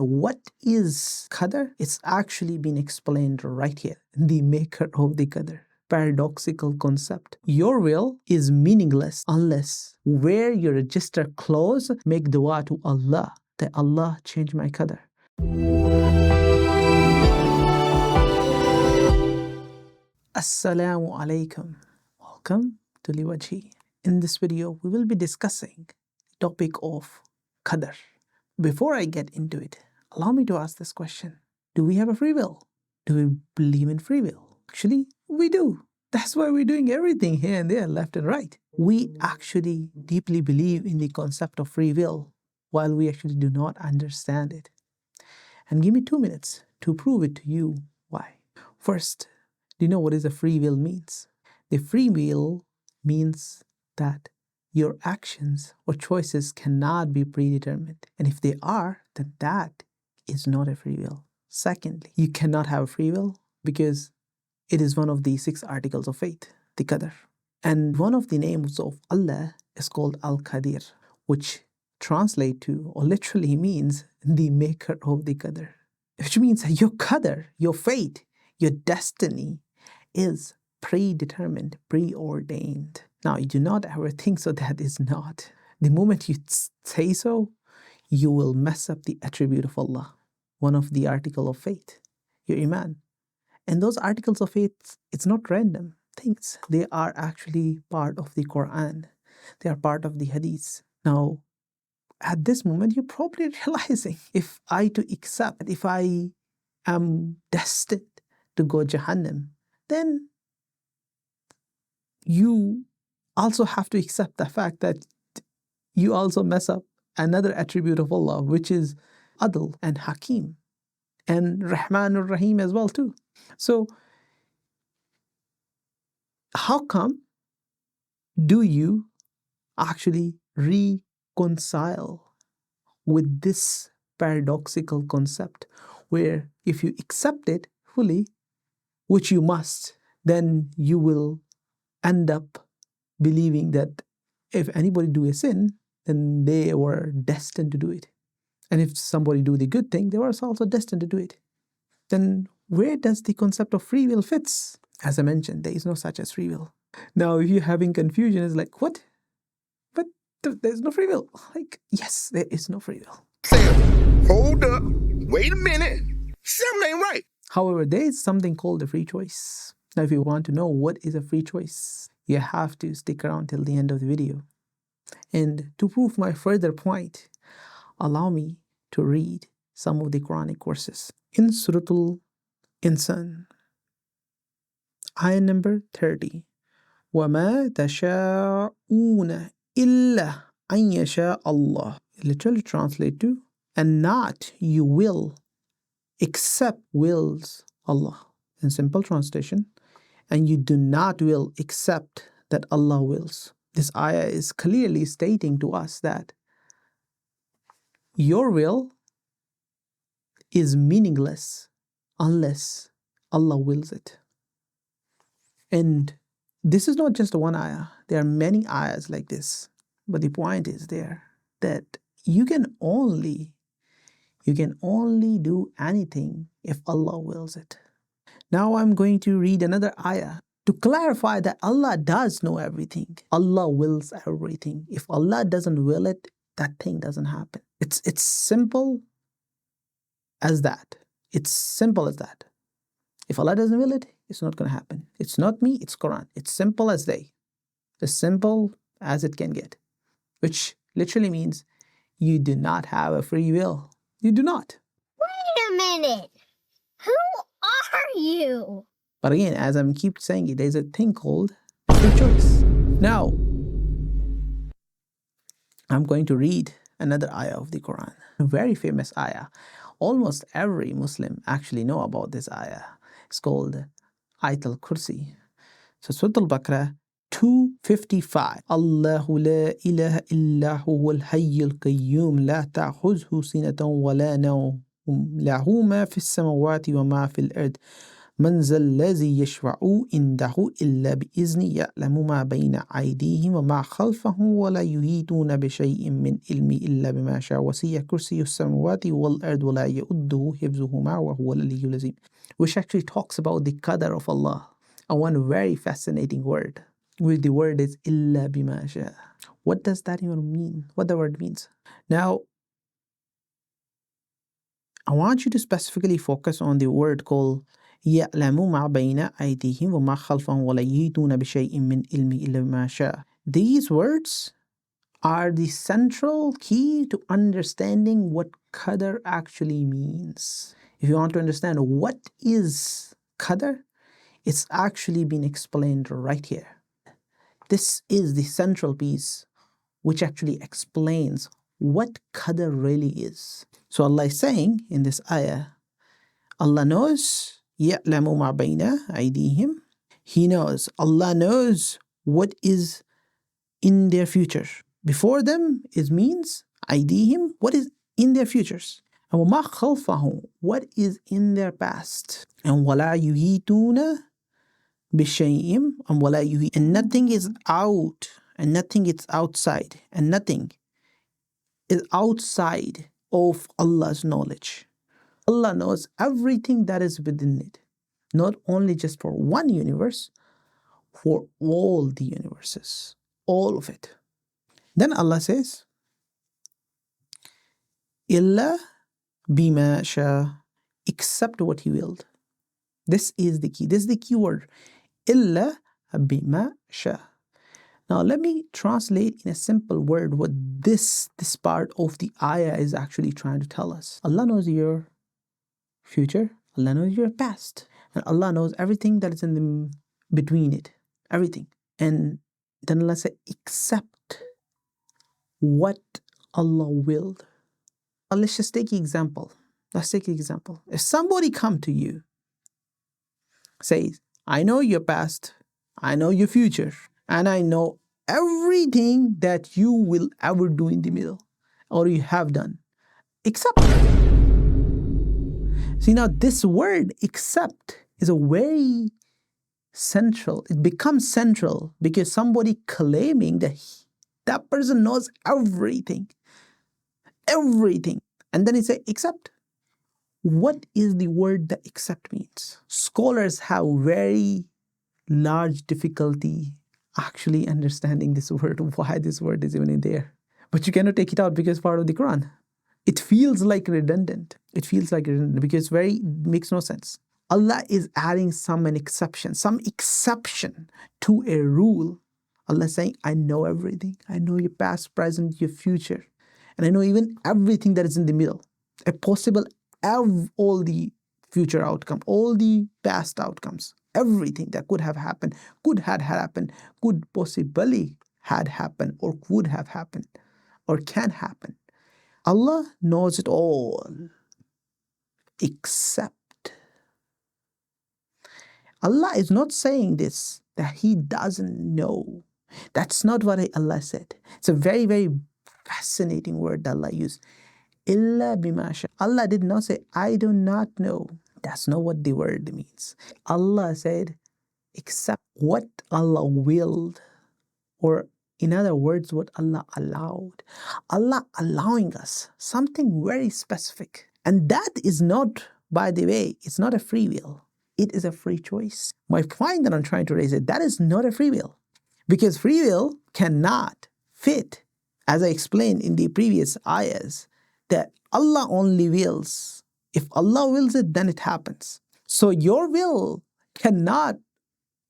What is Qadar? It's actually been explained right here. The maker of the Qadar. Paradoxical concept. Your will is meaningless unless where you register clause, make dua to Allah that Allah change my Qadar. Assalamu alaikum. Welcome to Liwajhi. In this video, we will be discussing the topic of Qadar. Before I get into it, allow me to ask this question. Do we have a free will? Do we believe in free will? Actually, we do. That's why we're doing everything here and there, left and right. We actually deeply believe in the concept of free will, while we actually do not understand it. And give me 2 minutes to prove it to you why. First, do you know what is a free will means? The free will means that your actions or choices cannot be predetermined. And if they are, then that is not a free will. Secondly, you cannot have a free will because it is one of the 6 articles of faith, the Qadar. And one of the names of Allah is called Al-Qadir, which translate to or literally means the maker of the Qadar. Which means that your Qadar, your fate, your destiny is predetermined, preordained. Now, you do not ever think so that is not. The moment you say so, you will mess up the attribute of Allah, one of the articles of faith, your Iman. And those articles of faith, it's not random things. They are actually part of the Quran. They are part of the Hadith. Now, at this moment, you're probably realizing if I am destined to go Jahannam, then you also have to accept the fact that you also mess up another attribute of Allah, which is Adl and Hakim and Rahman or Rahim as well too. So how come do you actually reconcile with this paradoxical concept where if you accept it fully, which you must, then you will end up believing that if anybody do a sin, then they were destined to do it. And if somebody do the good thing, they were also destined to do it. Then where does the concept of free will fits? As I mentioned, there is no such as free will. Now, if you're having confusion, it's like, what? But there's no free will. Like, yes, there is no free will. Sam, hold up. Wait a minute. Something ain't right. However, there is something called a free choice. Now, if you want to know what is a free choice, you have to stick around till the end of the video. And to prove my further point, allow me to read some of the Quranic verses. In Surah Al-Insan, ayah number 30, وَمَا تَشَاءُونَ إِلَّا أَن يَشَاءَ اللَّهُ. Literally translate to, and not you will, except wills Allah. In simple translation, and you do not will except that Allah wills. This ayah is clearly stating to us that your will is meaningless unless Allah wills it. And this is not just one ayah. There are many ayahs like this. But the point is there that you can only do anything if Allah wills it. Now I'm going to read another ayah to clarify that Allah does know everything. Allah wills everything. If Allah doesn't will it, that thing doesn't happen. It's simple as that. It's simple as that. If Allah doesn't will it, it's not going to happen. It's not me, it's Quran. It's simple as they. As simple as it can get. Which literally means you do not have a free will. You do not. Wait a minute. Who are you? But again, as I keep saying it, there's a thing called free choice. Now, I'm going to read another ayah of the Quran. A very famous ayah. Almost every Muslim actually know about this ayah. It's called Ayat al-Kursi. So Surah Al-Baqarah 255. Allahu la ilaha illa huwal hayyul qayyum la ta'khuzhu sinatan wa la nawm lahu ma fis samawati wa ma fil ard من ذا الذي يشفع عنده إلا بإذنه يعلم ما بين أيديهم وما خلفهم ولا يحيطون بشيء من علمه إلا بما شاء وسع كرسيه السماوات والأرض ولا يؤوده حفظهما وهو العلي العظيم, which actually talks about the Qadar of Allah. And one very fascinating word, which the word is إلا بما شاء. What does that even mean? What the word means? Now, I want you to specifically focus on the word called يَعْلَمُ مَا بَيْنَ أَيْدِيهِمْ وَمَا خَلْفَهُمْ وَلَا يُحِيطُونَ بِشَيْءٍ مِّنْ عِلْمِهِ إِلَّا بِمَا شَاءَ. These words are the central key to understanding what Qadar actually means. If you want to understand what is Qadar, it's actually been explained right here. This is the central piece which actually explains what Qadar really is. So Allah is saying in this ayah, Allah knows, يَعْلَمُ مَا بَيْنَ أَيْدِيهِمْ. He knows, Allah knows what is in their future. Before them is means, أَيْدِيهِمْ, what is in their futures. And وَمَا خَلْفَهُمْ, what is in their past. And وَلَا يُحِيطُونَ بِشَيْءٍ, and وَلَا يُحِيطُونَ, and nothing is out, and nothing is outside, and nothing is outside of Allah's knowledge. Allah knows everything that is within it, not only just for one universe, for all the universes, all of it. Then Allah says, إِلَّا بِمَا شَاءَ, except what He willed. This is the key. This is the key word. إِلَّا بِمَا شَاءَ. Now let me translate in a simple word what this part of the ayah is actually trying to tell us. Allah knows your future, Allah knows your past, and Allah knows everything that is in the between it, everything. And then Allah said, except what Allah willed. Now let's just take an example. Let's take an example. If somebody come to you, says, I know your past, I know your future, and I know everything that you will ever do in the middle, or you have done, except. See, now this word except is a very central, it becomes central because somebody claiming that that person knows everything. And then he say except. What is the word that except means? Scholars have very large difficulty actually understanding this word, why this word is even in there. But you cannot take it out because it's part of the Quran. It feels like redundant. Because it makes no sense. Allah is adding some exception to a rule. Allah is saying, I know everything. I know your past, present, your future. And I know even everything that is in the middle. A possible, all the future outcome, all the past outcomes, everything that could have happened, could possibly had happened, or would have happened, or can happen. Allah knows it all, except. Allah is not saying this, that He doesn't know. That's not what Allah said. It's a very, very fascinating word that Allah used. Illa bima sha. Allah did not say, I do not know. That's not what the word means. Allah said, except what Allah willed, or in other words, what Allah allowed. Allah allowing us something very specific. And that is not, by the way, it's not a free will. It is a free choice. My point that I'm trying to raise is that is not a free will. Because free will cannot fit, as I explained in the previous ayahs, that Allah only wills. If Allah wills it, then it happens. So your will cannot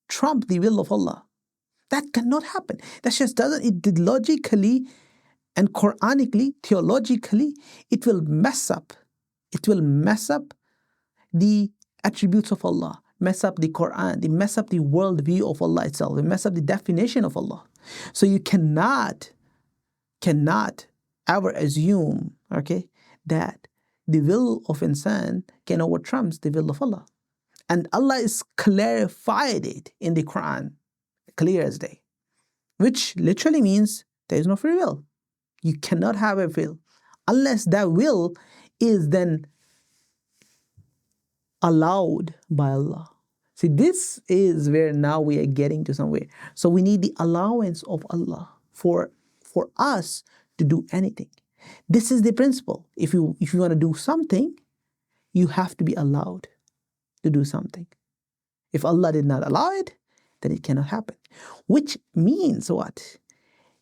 trump the will of Allah. That cannot happen. That just doesn't, it logically and Quranically, theologically, it will mess up. It will mess up the attributes of Allah, mess up the Quran, they mess up the worldview of Allah itself, they mess up the definition of Allah. So you cannot ever assume, that the will of insan can overtrump the will of Allah. And Allah is clarified it in the Quran, clear as day, which literally means there is no free will. You cannot have a will unless that will is then allowed by Allah. See, this is where now we are getting to somewhere. So we need the allowance of Allah for us to do anything. This is the principle. If you want to do something, you have to be allowed to do something. If Allah did not allow it, then it cannot happen. Which means what?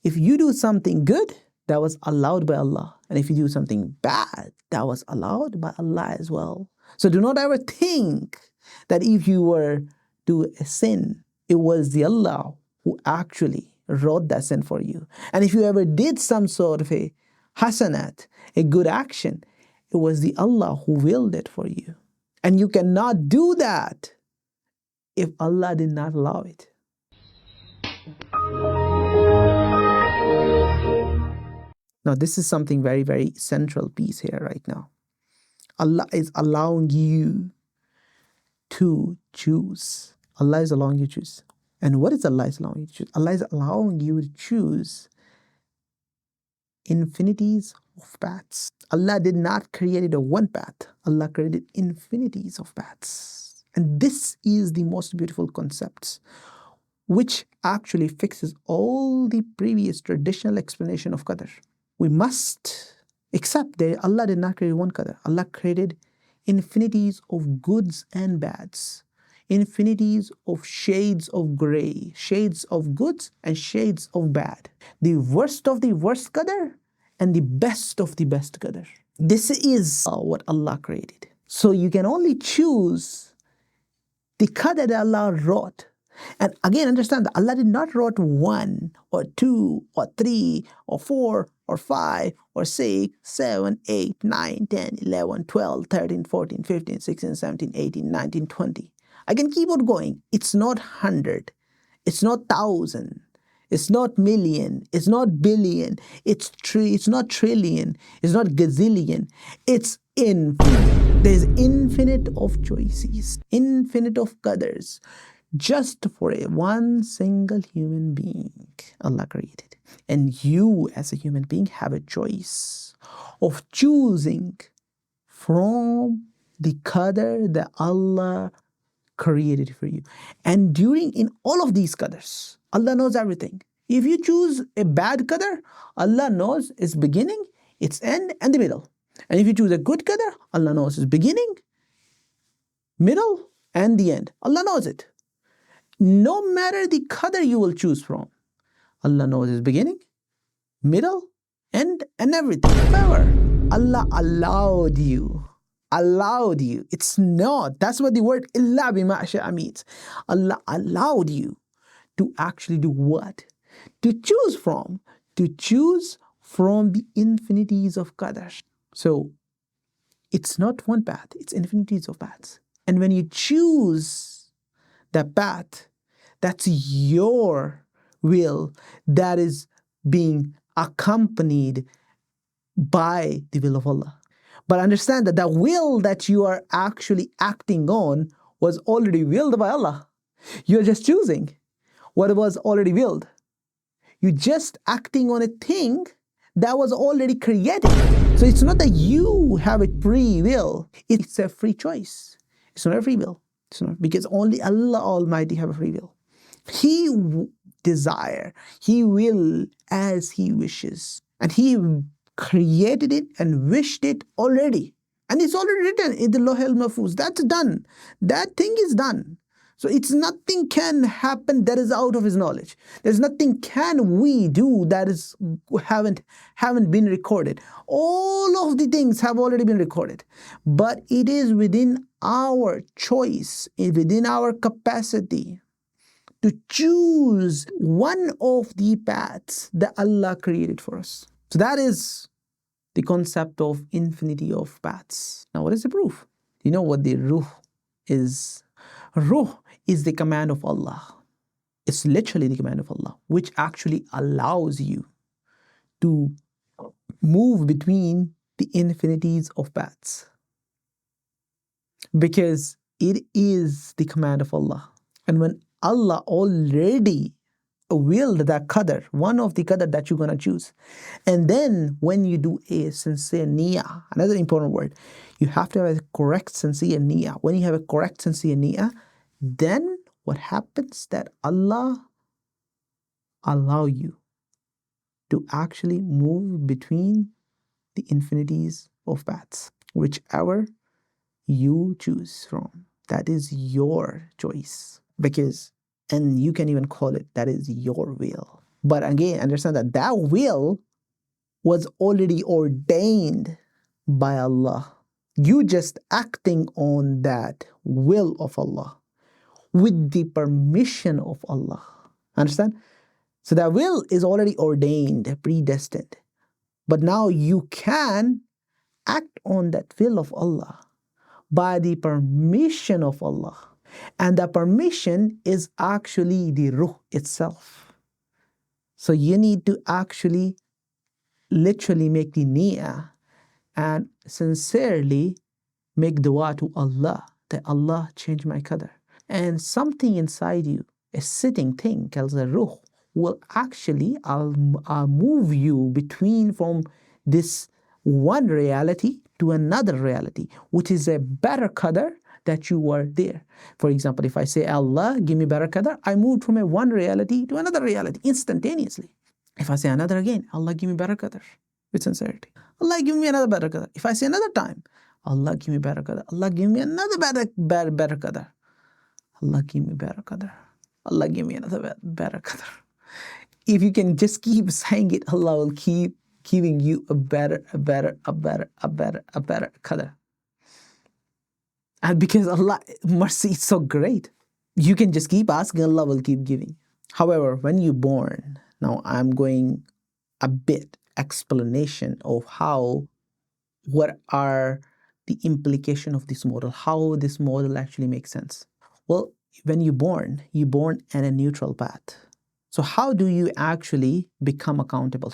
If you do something good, that was allowed by Allah. And if you do something bad, that was allowed by Allah as well. So do not ever think that if you were to a sin, it was the Allah who actually wrote that sin for you. And if you ever did some sort of a hasanat, a good action, it was the Allah who willed it for you. And you cannot do that if Allah did not allow it. Now, this is something very, very central piece here right now. Allah is allowing you to choose. Allah is allowing you to choose. And what is Allah is allowing you to choose? Allah is allowing you to choose infinities of paths. Allah did not create a one path. Allah created infinities of paths. And this is the most beautiful concept, which actually fixes all the previous traditional explanation of Qadar. We must accept that Allah did not create one Qadar. Allah created infinities of goods and bads, infinities of shades of gray, shades of goods and shades of bad, the worst of the worst Qadar and the best of the best Qadar. This is what Allah created. So you can only choose the Qadar that Allah wrote. And again, understand that Allah did not write 1 or 2 or 3 or 4 or 5 or 6, 7, 8, 9, 10, 11, 12, 13, 14, 15, 16, 17, 18, 19, 20. I can keep on going. It's not 100. It's not 1,000. It's not million. It's not billion. It's not trillion. It's not gazillion. It's infinite. There's infinite of choices, infinite of qadars, just for one single human being Allah created. And you as a human being have a choice of choosing from the qadar that Allah created for you. And in all of these qadars, Allah knows everything. If you choose a bad qadar, Allah knows its beginning, its end, and the middle. And if you choose a good qadar, Allah knows its beginning, middle, and the end. Allah knows it. No matter the qadar you will choose from, Allah knows its beginning, middle, end, and everything. However, Allah allowed you. It's not. That's what the word illa bima sha'a means. Allah allowed you to actually do what? To choose from the infinities of qadar. So it's not one path, it's infinities of paths. And when you choose that path, that's your will that is being accompanied by the will of Allah. But understand that the will that you are actually acting on was already willed by Allah. You're just choosing what was already willed. You're just acting on a thing that was already created. So it's not that you have a free will. It's a free choice. It's not a free will. It's not, because only Allah Almighty have a free will. He desire, He will as He wishes. And He created it and wished it already. And it's already written in the Loopholes Mahfuz. That's done. That thing is done. So it's nothing can happen that is out of His knowledge. There's nothing can we do that is haven't been recorded. All of the things have already been recorded. But it is within our choice, within our capacity to choose one of the paths that Allah created for us. So that is the concept of infinity of paths. Now, what is the proof? You know what the ruh is? Ruh is the command of Allah. It's literally the command of Allah, which actually allows you to move between the infinities of paths. Because it is the command of Allah. And when Allah already willed that qadar, one of the qadar that you're going to choose. And then when you do a sincere niyyah, another important word, you have to have a correct sincere niyyah. When you have a correct sincere niyyah, then what happens that Allah allow you to actually move between the infinities of paths, whichever you choose from. That is your choice. Because, and you can even call it, that is your will. But again, understand that that will was already ordained by Allah. You just acting on that will of Allah with the permission of Allah. Understand? So that will is already ordained, predestined. But now you can act on that will of Allah by the permission of Allah. And the permission is actually the ruh itself. So you need to actually literally make the niyyah and sincerely make dua to Allah that Allah change my qadar. And something inside you, a sitting thing called the ruh, will actually move you between from this one reality to another reality, which is a better qadar that you were there. For example, if I say, Allah, give me better qadar, I moved from a one reality to another reality instantaneously. If I say another again, Allah, give me better qadar, with sincerity. Allah, give me another better qadar. If I say another time, Allah, give me better qadar. Allah, give me another better qadar. Allah, give me better qadar. Allah, give me another better qadar. If you can just keep saying it, Allah will keep giving you a better qadar. And because Allah, mercy is so great, you can just keep asking, Allah will keep giving. However, when you're born, now I'm going a bit explanation of what are the implication of this model, how this model actually makes sense. Well, when you're born in a neutral path. So how do you actually become accountable?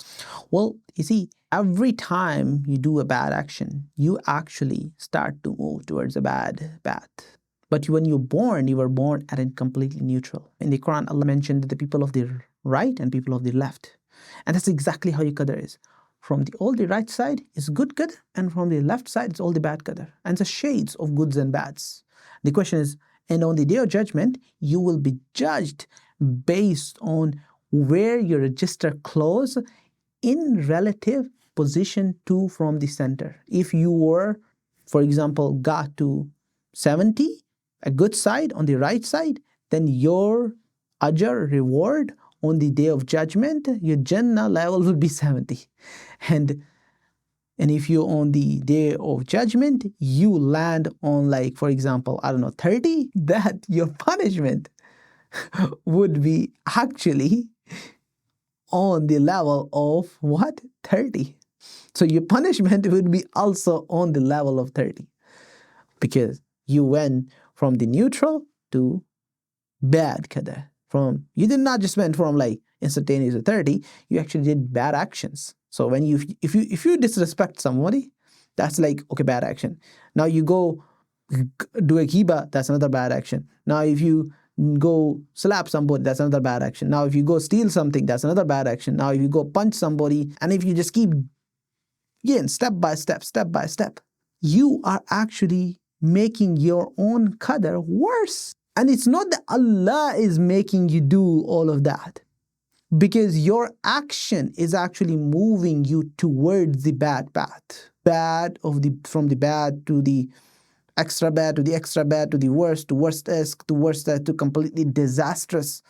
Well, you see, every time you do a bad action, you actually start to move towards a bad path. But when you were born at a completely neutral. In the Quran, Allah mentioned the people of the right and people of the left. And that's exactly how your qadar is. From all the right side is good qadar, and from the left side it's all the bad qadar. And the shades of goods and bads. The question is, and on the day of judgment, you will be judged based on where your register close in relative position to from the center. If you were, for example, got to 70, a good side on the right side, then your ajr, reward, on the day of judgment, your Jannah level will be 70. And if you on the day of judgment, you land on, like, for example, 30, that your punishment would be actually on the level of what? 30. So your punishment would be also on the level of 30. Because you went from the neutral to bad qadar. You did not just went from like instantaneous to 30, you actually did bad actions. So when if you disrespect somebody, that's like, okay, bad action. Now you go do a ghiba, that's another bad action. Now if you go slap somebody, that's another bad action. Now if you go steal something, that's another bad action. Now if you go punch somebody, and if you just keep, again, step by step, you are actually making your own qadar worse. And it's not that Allah is making you do all of that, because your action is actually moving you towards the bad path. From the bad to the extra bad, to the extra bad, to the worst, to worstest, to worst, to completely disastrous.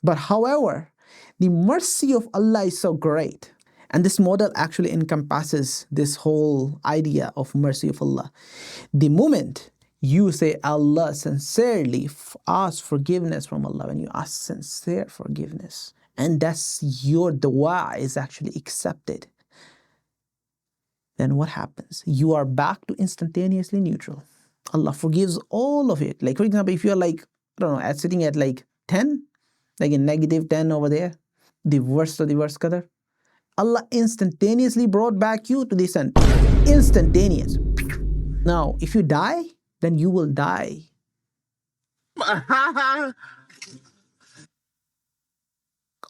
But however, the mercy of Allah is so great. And this model actually encompasses this whole idea of mercy of Allah. The moment you say Allah sincerely, ask forgiveness from Allah, when you ask sincere forgiveness, and that's your dua is actually accepted, then what happens? You are back to instantaneously neutral. Allah forgives all of it. Like, for example, if you're like, sitting at like 10, like in negative 10 over there, the worst of the worst qadar, Allah instantaneously brought back you to the center. Instantaneous. Now, if you die, then you will die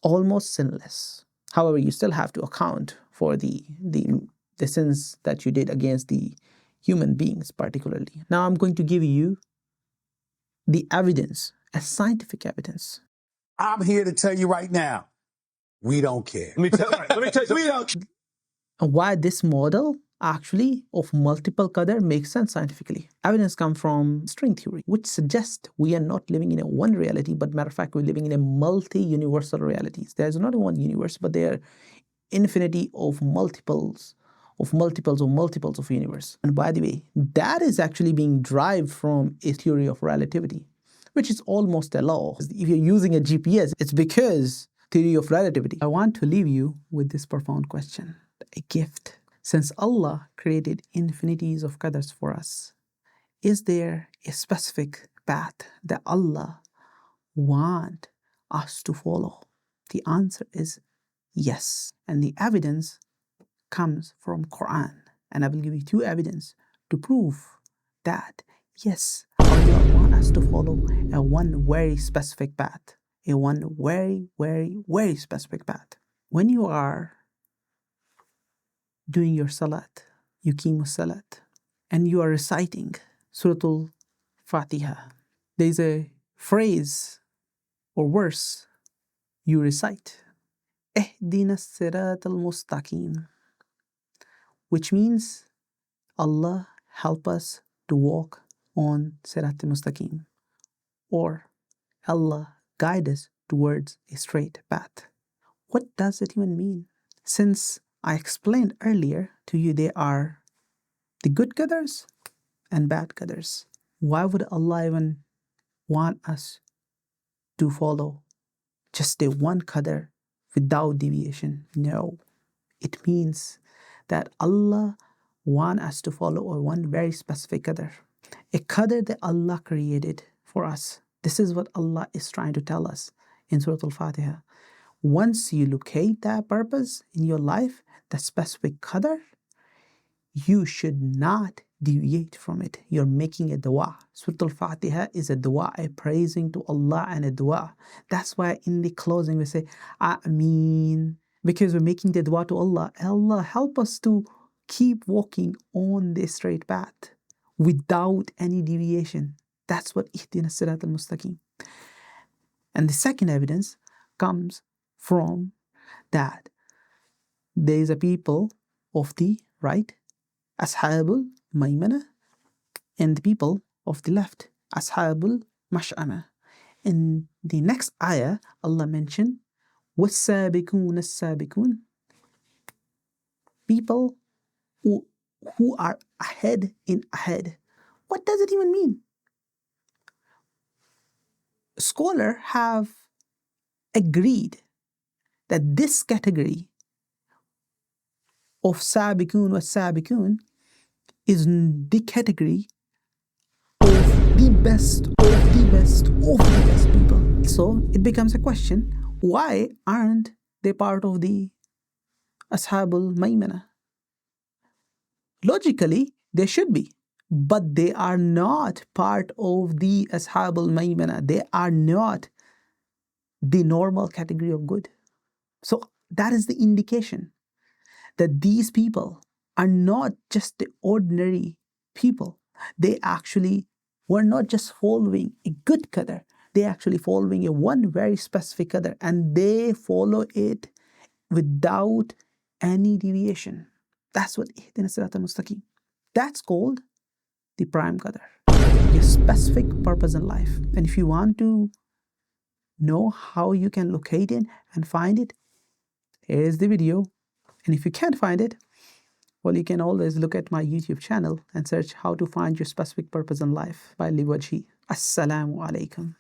almost sinless. However, you still have to account for the sins that you did against the human beings particularly. Now I'm going to give you the evidence, as scientific evidence. I'm here to tell you right now, we don't care. Let me tell you, we don't care. And why this model actually of multiple qadar makes sense scientifically. Evidence comes from string theory, which suggests we are not living in a one reality, but matter of fact, we're living in a multi-universal realities. There's not one universe, but there are infinity of multiples of universe. And by the way, that is actually being derived from a theory of relativity, which is almost a law. If you're using a GPS, it's because theory of relativity. I want to leave you with this profound question, a gift. Since Allah created infinities of qadars for us, is there a specific path that Allah wants us to follow? The answer is yes. And the evidence comes from Quran. And I will give you two evidence to prove that yes, Allah wants us to follow a one very specific path. A one very, very, very specific path. When you are doing your salat, yuqimu salat, and you are reciting Surah Al-Fatiha, there is a phrase or verse you recite, Ihdina sirat al-mustaqim, which means Allah help us to walk on sirat al-mustaqim, or Allah guide us towards a straight path. What does it even mean? Since I explained earlier to you, there are the good qadars and bad qadars. Why would Allah even want us to follow just a one qadar without deviation? No. It means that Allah wants us to follow a one very specific qadar. A qadar that Allah created for us. This is what Allah is trying to tell us in Surah Al-Fatiha. Once you locate that purpose in your life, that specific qadar, you should not deviate from it. You're making a dua. Surah Al-Fatiha is a dua, a praising to Allah and a dua. That's why in the closing we say, Ameen, because we're making the dua to Allah. Allah, help us to keep walking on the straight path without any deviation. That's what Ihdina Sirat al-Mustaqim. And the second evidence comes from that there is a people of the right, Ashabul Maymana, and the people of the left, Ashabul Mash'ama. In the next ayah, Allah mentioned, وَالسَّابِقُونَ السَّابِقُونَ, people who are ahead in ahead. What does it even mean? Scholars have agreed that this category of Sabiqun wa Sabiqun is the category of the best people. So it becomes a question, why aren't they part of the Ashabul Maymana? Logically, they should be, but they are not part of the Ashabul Maymana. They are not the normal category of good. So that is the indication that these people are not just the ordinary people. They actually were not just following a good qadar. They actually following a one very specific qadar, and they follow it without any deviation. That's what Ihdina Sirat al-Mustaqim. That's called the prime qadar, your specific purpose in life. And if you want to know how you can locate it and find it, here is the video. And if you can't find it, well, you can always look at my YouTube channel and search how to find your specific purpose in life by Liwajhi. Assalamu alaikum.